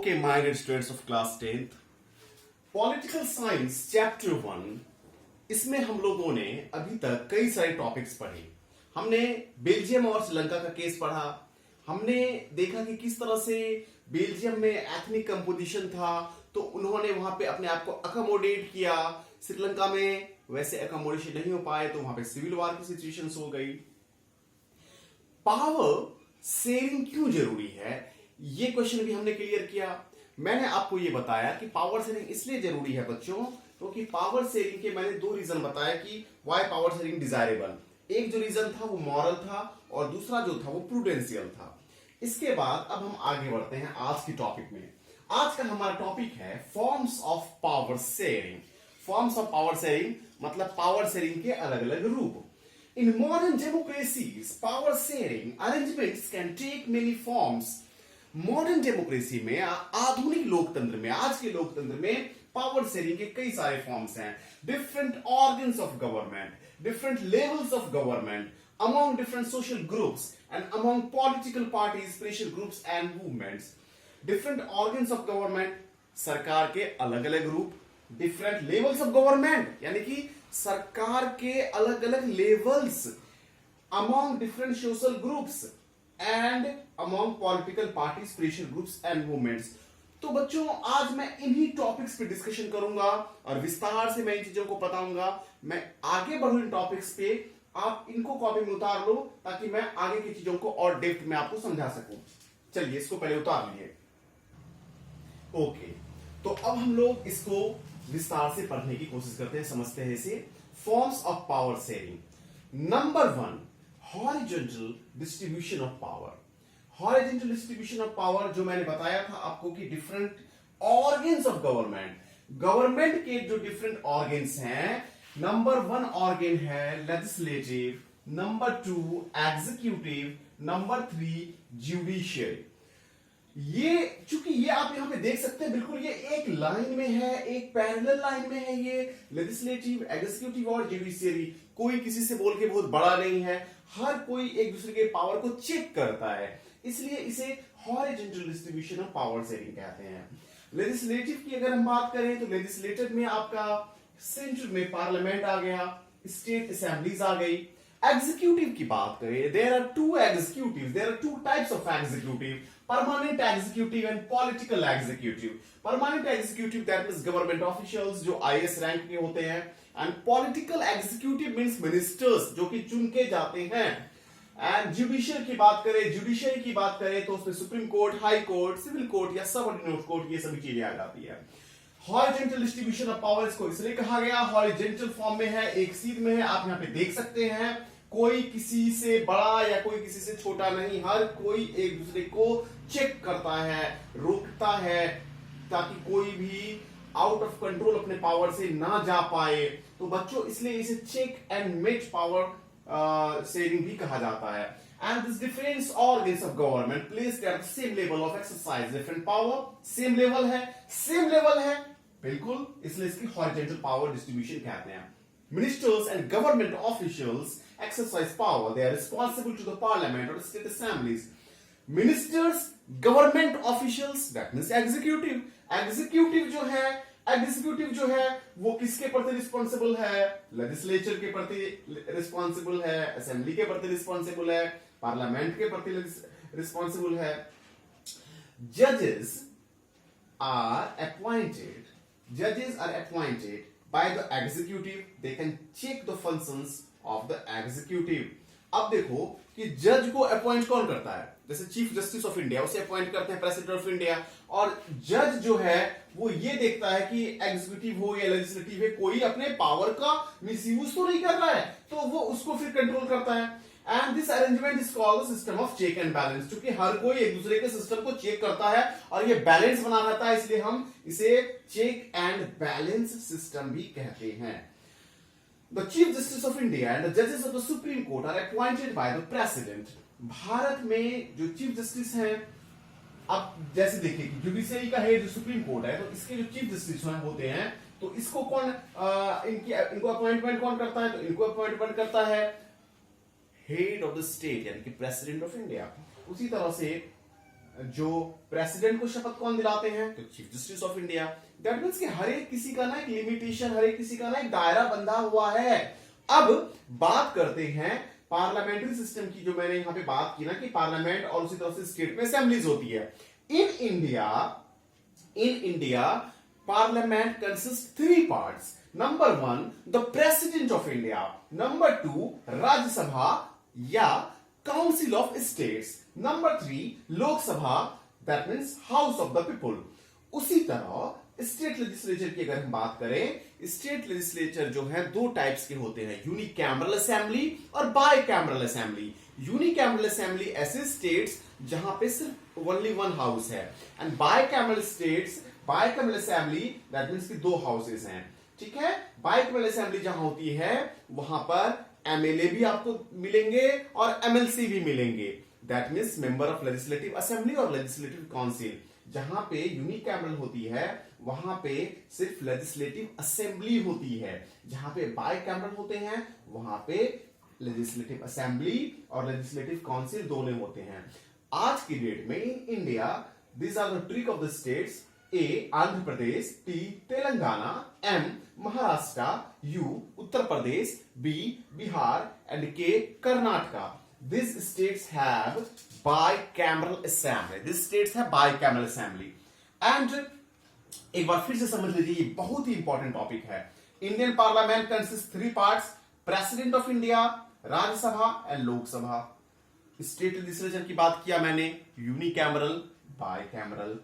Okay, my dear students of class 10th, political science chapter 1, इसमें हम लोगों ने अभी तक कई सारे टॉपिक्स पढ़े। हमने बेल्जियम और श्रीलंका का केस पढ़ा। हमने देखा कि किस तरह से बेल्जियम में एथनिक कंपोजिशन था, तो उन्होंने वहां पे अपने आप को अकोमोडेट किया। श्रीलंका में वैसे अकोमोडेशन नहीं हो पाए, तो वहां पे सिविल वॉर की सिचुएशन हो गई। पावर शेयरिंग क्यों जरूरी है, ये क्वेश्चन भी हमने क्लियर किया। मैंने आपको ये बताया कि पावर शेयरिंग इसलिए जरूरी है बच्चों, क्योंकि पावर शेयरिंग के मैंने दो रीजन बताया कि व्हाई पावर शेयरिंग डिजायरेबल। एक जो रीजन था वो मॉरल था, और दूसरा जो था वो प्रूडेंशियल था। इसके बाद अब हम आगे बढ़ते हैं आज की टॉपिक में। आज का हमारा टॉपिक है forms of power sharing. Forms of power sharing मतलब पावर शेयरिंग के अलग अलग रूप। In modern democracies, power sharing arrangements can take many forms. Modern democracy में, आधुनिक लोकतंत्र में, आज के लोकतंत्र में पावर शेयरिंग के कई सारे फॉर्म्स हैं। Different organs of government, different levels of government, among different social groups and among political parties, pressure groups and movements. Different organs of government, सरकार के अलग अलग रूप। डिफरेंट लेवल्स ऑफ गवर्नमेंट यानी कि सरकार के अलग अलग levels, among different social groups and among political parties, pressure groups and movements. तो बच्चों आज मैं इन्हीं टॉपिक्स पे डिस्कशन करूंगा और विस्तार से मैं इन चीजों को बताऊंगा। मैं आगे बढ़ू इन टॉपिक्स पे, आप इनको कॉपी में उतार लो ताकि मैं आगे की चीजों को और डेप्थ में आपको समझा सकूं। चलिए इसको पहले उतार लिए। ओके, तो अब हम लोग इसको विस्तार से पढ़ने की कोशिश करते हैं, समझते हैं इसे। Forms of power sharing. Number 1, horizontal distribution of power. Horizontal distribution of power जो मैंने बताया था आपको कि different organs of government, government के जो डिफरेंट ऑर्गन्स हैं, नंबर 1 ऑर्गन है legislative, number 2 executive, number 3 judiciary. ये चूंकि ये आप यहां पे देख सकते हैं, बिल्कुल ये एक लाइन में है, एक पैरेलल लाइन में है। ये लेजिस्लेटिव, एग्जीक्यूटिव और जुडिशियरी, कोई किसी से बोल के बहुत बड़ा नहीं है। हर कोई एक दूसरे के पावर को चेक करता है, इसलिए इसे horizontal distribution of power sharing कहते हैं। लेजिस्लेटिव की अगर हम बात करें तो लेजिस्लेटिव में आपका सेंटर में पार्लियामेंट आ गया, स्टेट असेंबलीज आ गई। एग्जीक्यूटिव की बात करें, there are two executive, there are two types of executive, permanent executive and political executive. Permanent executive that means government officials जो आईएएस रैंक के होते हैं, and political executive means ministers जो कि चुन के जाते हैं। एंड जुडिशियल की बात करें, जुडिशियरी की बात करें तो उसमें Supreme Court, high court, civil court या सबऑर्डिनेट कोर्ट, ये सभी चीजें आ जाती है। हॉरिजॉन्टल डिस्ट्रीब्यूशन ऑफ पावर्स को इसलिए कहा गया, हॉरिजॉन्टल फॉर्म में है, एक सीध में है। आप यहां पे देख सकते हैं, कोई किसी से बड़ा या कोई किसी से छोटा नहीं, हर कोई एक दूसरे को चेक करता है, रोकता है, ताकि कोई भी आउट ऑफ कंट्रोल अपने पावर से ना जा पाए। तो बच्चों इसलिए इसे check and mate power sharing भी कहा जाता है। And this different organs of government placed at the same level of exercise different power. Same level है, सेम लेवल है बिल्कुल, इसलिए इसकी हॉरिजॉन्टल पावर डिस्ट्रीब्यूशन कहते हैं। Ministers and government officials exercise power. They are responsible to the parliament or state assemblies. Ministers, government officials, that means executive. Executive जो है वो किसके प्रति रिस्पॉन्सिबल है? लेजिस्लेचर के प्रति रिस्पॉन्सिबल है, असेंबली के प्रति रिस्पॉन्सिबल है, पार्लियामेंट के प्रति रिस्पॉन्सिबल है। Judges are appointed by the executive. They can check the functions of the executive. अब देखो कि जज को अपॉइंट कौन करता है? जैसे चीफ जस्टिस ऑफ इंडिया, उसे अपॉइंट करते हैं प्रेसिडेंट ऑफ इंडिया। और जज जो है वो ये देखता है कि एग्जीक्यूटिव हो या लेजिस्लेटिव है, कोई अपने पावर का मिसयूज तो नहीं कर रहा है, तो वो उसको फिर कंट्रोल करता है। And this arrangement is called system of check and balance, क्योंकि हर कोई एक दूसरे के सिस्टम को चेक करता है और ये बैलेंस बना रहता है, इसलिए हम इसे चेक एंड बैलेंस सिस्टम भी कहते हैं। The Chief Justice of India and the judges of the Supreme Court are appointed by the President. Bharat में जो चीफ जस्टिस हैं, अब जैसे देखिए कि जुडिशरी का हेड जो सुप्रीम कोर्ट है, तो इसके जो चीफ जस्टिस होते हैं, तो इसको कौन इनको अपॉइंटमेंट कौन करता है? तो इनको अपॉइंटमेंट करता है हेड ऑफ द स्टेट यानी कि प्रेसिडेंट ऑफ इंडिया। उसी तरह से जो प्रेसिडेंट को शपथ कौन दिलाते हैं? तो chief justice of India. That means कि हर एक किसी का ना एक लिमिटेशन, हर एक किसी का ना एक दायरा बंधा हुआ है। अब बात करते हैं पार्लियामेंट्री सिस्टम की, जो मैंने यहां पे बात की ना कि पार्लियामेंट और उसी तरह से स्टेट में असेंबलीज होती है। In India parliament consist 3 parts. Number 1 the president of India, number 2 Rajya Sabha या council of states, number 3 Lok Sabha, that means house of the people. उसी तरह स्टेट लेजिस्लेचर की अगर हम बात करें, स्टेट लेजिस्लेचर जो है 2 टाइप्स के होते हैं, यूनिकैमरल असेंबली और बाइकैमरल असेंबली। यूनिकैमरल असेंबली ऐसे स्टेट्स जहां पे सिर्फ ओनली 1 हाउस है, and bicameral states, bicameral assembly that means कि 2 हाउसेस हैं। ठीक है, बाइकैमरल असेंबली जहां होती है वहां पर एमएलए भी आपको मिलेंगे और एमएलसी भी मिलेंगे, that means member of legislative assembly और लेजिस्लेटिव काउंसिल। जहां पे यूनिकैमरल होती है वहां पे सिर्फ लेजिस्लेटिव असेंबली होती है, जहां पे बाइकैमरल होते हैं वहां पे लेजिस्लेटिव असेंबली और लेजिस्लेटिव काउंसिल दोनों होते हैं। आज की डेट में in India this are the trick of the states: A Andhra Pradesh, T Telangana, M Maharashtra, U Uttar Pradesh, B Bihar and K Karnataka. These states have bicameral assembly. These states have bicameral assembly. And एक बार फिर से समझ लीजिए, ये बहुत ही इंपॉर्टेंट टॉपिक है। Indian parliament consist 3 parts: president of India, Rajya Sabha and Lok Sabha. State legislature की बात किया मैंने, यूनिकैमरल, बाइकैमरल।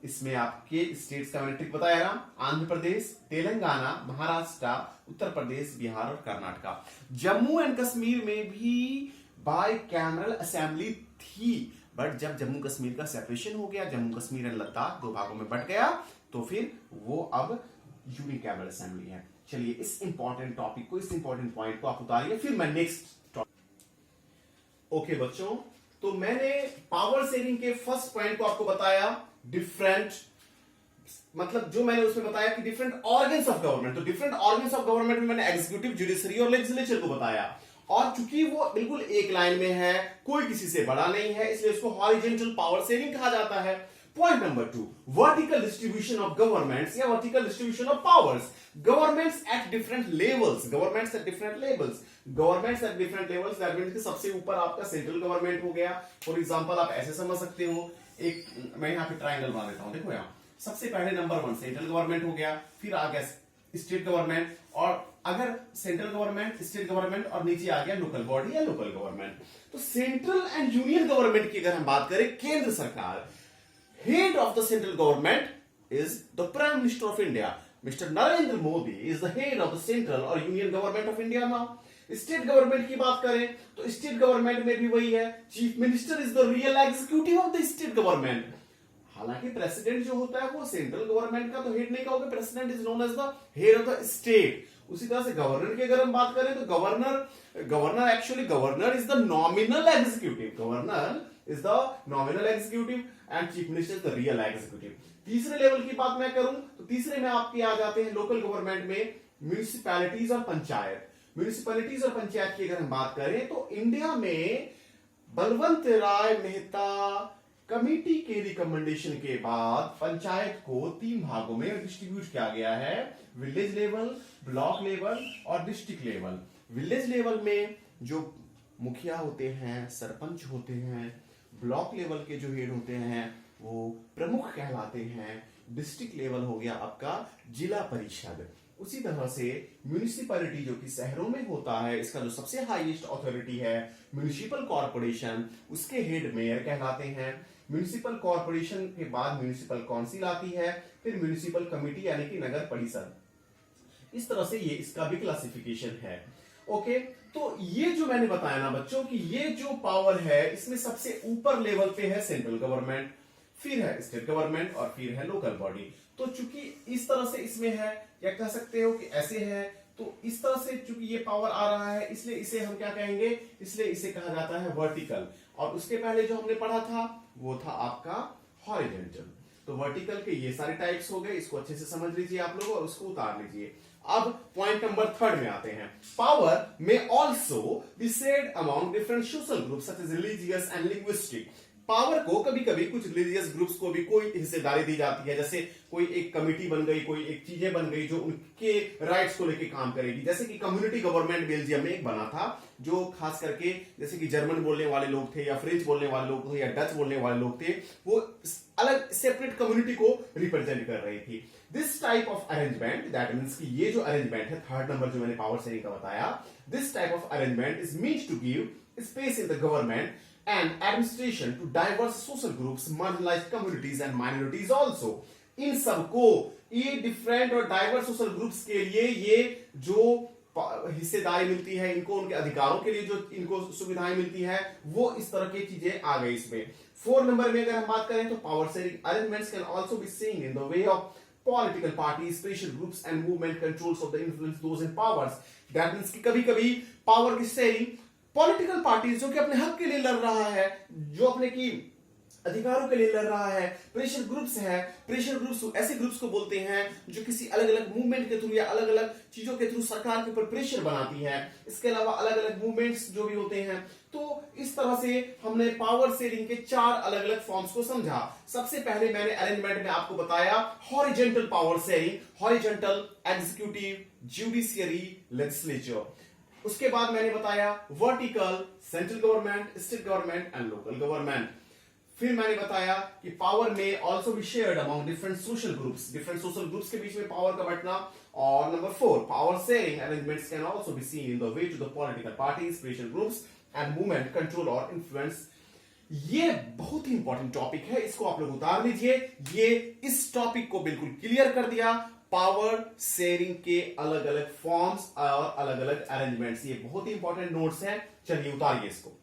इसमें आपके स्टेट्स का मैंने ट्रिक बताया ना, आंध्र प्रदेश, तेलंगाना, महाराष्ट्र, उत्तर प्रदेश, बिहार और कर्नाटका। जम्मू एंड कश्मीर में भी बाइकैमरल असेंबली थी, बट जब जम्मू कश्मीर का सेपरेशन हो गया, जम्मू कश्मीर एंड लद्दाख 2 भागों में बट गया, तो फिर वो अब यूनिकैमरल असेंबली है। चलिए इस इंपॉर्टेंट टॉपिक को, इस इंपॉर्टेंट पॉइंट को आप उतारिए, फिर मैं नेक्स्ट टॉपिक। ओके बच्चों, तो मैंने पावर शेयरिंग के फर्स्ट पॉइंट को आपको बताया, डिफरेंट, मतलब जो मैंने उसमें बताया कि डिफरेंट ऑर्गन्स ऑफ गवर्नमेंट। तो डिफरेंट ऑर्गन्स ऑफ गवर्नमेंट में मैंने एग्जीक्यूटिव, जुडिशरी और लेजिस्लेचर को बताया, और चूंकि वो बिल्कुल एक लाइन में है, कोई किसी से बड़ा नहीं है, इसलिए उसको हॉरिजॉन्टल पावर शेयरिंग कहा जाता है। Point number 2 vertical distribution of governments या vertical distribution of powers. Governments at different levels, governments at different levels, governments at different levels, that means कि सबसे ऊपर आपका सेंट्रल गवर्नमेंट हो गया। फॉर एग्जांपल आप ऐसे समझ सकते हो, एक मैं यहां पे ट्रायंगल बना देता हूं, देखो यहां सबसे पहले नंबर 1 सेंट्रल गवर्नमेंट हो गया, फिर आ गया स्टेट गवर्नमेंट, और अगर सेंट्रल गवर्नमेंट, स्टेट गवर्नमेंट और नीचे आ गया लोकल बॉडी या लोकल गवर्नमेंट। तो सेंट्रल एंड यूनियन गवर्नमेंट की अगर हम बात करें, केंद्र सरकार, head of the central government is the prime minister of India. Mister Narendra Modi is the head of the central और union government of India now. State government की बात करें तो स्टेट गवर्नमेंट में भी वही है, chief minister is the real executive of the state government. हालांकि प्रेसिडेंट जो होता है वो सेंट्रल गवर्नमेंट का तो हेड नहीं कहोगे, president is known as the head of the state. उसी तरह से गवर्नर की अगर हम बात करें तो governor actually governor is the nominal executive, governor is the nominal executive and chief minister is the real executive. तीसरे लेवल की बात मैं करूं तो तीसरे में आपके आ जाते हैं लोकल गवर्नमेंट में म्यूनिसिपैलिटीज और पंचायत। म्यूनिसिपैलिटीज और पंचायत की अगर हम बात करें तो इंडिया में बलवंत राय मेहता कमिटी के रिकमेंडेशन के बाद पंचायत को 3 भागों में डिस्ट्रीब्यूट किया गया है, विलेज लेवल, ब्लॉक लेवल और डिस्ट्रिक्ट लेवल। विलेज लेवल में जो मुखिया होते हैं, सरपंच होते हैं, ब्लॉक लेवल के जो हेड होते हैं वो प्रमुख कहलाते हैं, डिस्ट्रिक्ट लेवल हो गया आपका जिला परिषद। उसी तरह से म्यूनिसिपैलिटी जो कि शहरों में होता है, इसका जो सबसे हाईएस्ट अथॉरिटी है म्यूनिसिपल कॉर्पोरेशन, उसके हेड मेयर कहलाते हैं। म्यूनिसिपल कॉर्पोरेशन के बाद म्यूनिसिपल काउंसिल आती है, फिर म्यूनिसिपल कमिटी यानी कि नगर परिषद। इस तरह से ये इसका भी क्लासिफिकेशन है। ओके, तो ये जो मैंने बताया ना बच्चों कि ये जो पावर है इसमें सबसे ऊपर लेवल पे है सेंट्रल गवर्नमेंट, फिर है स्टेट गवर्नमेंट और फिर है लोकल बॉडी। तो चूंकि इस तरह से इसमें है, या कह सकते हो कि ऐसे है, तो इस तरह से चूंकि ये पावर आ रहा है इसलिए इसे हम क्या कहेंगे, इसलिए इसे कहा जाता है वर्टिकल। और उसके पहले जो हमने पढ़ा था वो था आपका हॉरिजॉन्टल। तो वर्टिकल के ये सारे टाइप्स हो गए, इसको अच्छे से समझ लीजिए आप लोग और उसको उतार लीजिए। अब पॉइंट नंबर 3 में आते हैं। पावर में also be shared among different social groups such as religious and linguistic. Power को कभी कभी कुछ रिलीजियस ग्रुप्स को भी कोई हिस्सेदारी दी जाती है, जैसे कोई एक कमिटी बन गई, कोई एक चीजें बन गई जो उनके राइट्स को लेकर काम करेगी। जैसे कि कम्युनिटी गवर्नमेंट बेल्जियम में एक बना था, जो खास करके जैसे कि जर्मन बोलने वाले लोग थे या फ्रेंच बोलने वाले लोग थे या डच बोलने वाले लोग थे, वो अलग सेपरेट कम्युनिटी को रिप्रेजेंट कर रही थी। This type of arrangement, that means कि ये जो अरेंजमेंट है, थर्ड नंबर जो मैंने पावर शेयरिंग का बताया, this type of arrangement is means to give space in the government and administration to diverse social groups, marginalized communities and minorities also. इन सबको, ये डिफरेंट और डाइवर्स सोशल ग्रुप्स के लिए ये जो हिस्सेदारी मिलती है, इनको उनके अधिकारों के लिए जो इनको सुविधाएं मिलती है, वो इस तरह की चीजें आ गई इसमें। 4 नंबर में अगर हम बात करें तो power sharing arrangements can also be seen in the way of political parties, pressure groups and movement controls of the influence those in powers. That means कि कभी-कभी पावर की शेयरिंग पॉलिटिकल पार्टीज जो कि अपने हक के लिए लड़ रहा है, जो अपने की अधिकारों के लिए लड़ रहा है, प्रेशर ग्रुप्स है, प्रेशर ग्रुप्स ऐसे ग्रुप्स को बोलते हैं जो किसी अलग अलग मूवमेंट के थ्रू या अलग अलग चीजों के थ्रू सरकार के ऊपर प्रेशर बनाती है। इसके अलावा अलग अलग मूवमेंट्स जो भी होते हैं। तो इस तरह से हमने पावर शेयरिंग के 4 अलग अलग फॉर्म्स को समझा। सबसे पहले मैंने अरेंजमेंट में आपको बताया horizontal power sharing, horizontal executive, judiciary, legislature. उसके बाद मैंने बताया vertical, central government, state government and local government. फिर मैंने बताया कि पावर में also be shared among different social groups, different social groups के बीच में पावर का बंटना। और number 4, power sharing arrangements can also be seen in the way to the political parties, pressure groups and movement control और influence. ये बहुत ही important topic है, इसको आप लोग उतार लीजिए। ये इस टॉपिक को बिल्कुल क्लियर कर दिया, पावर शेयरिंग के अलग अलग फॉर्म्स और अलग अलग अरेंजमेंट्स। ये बहुत ही इंपॉर्टेंट नोट्स हैं, चलिए उतारिए इसको।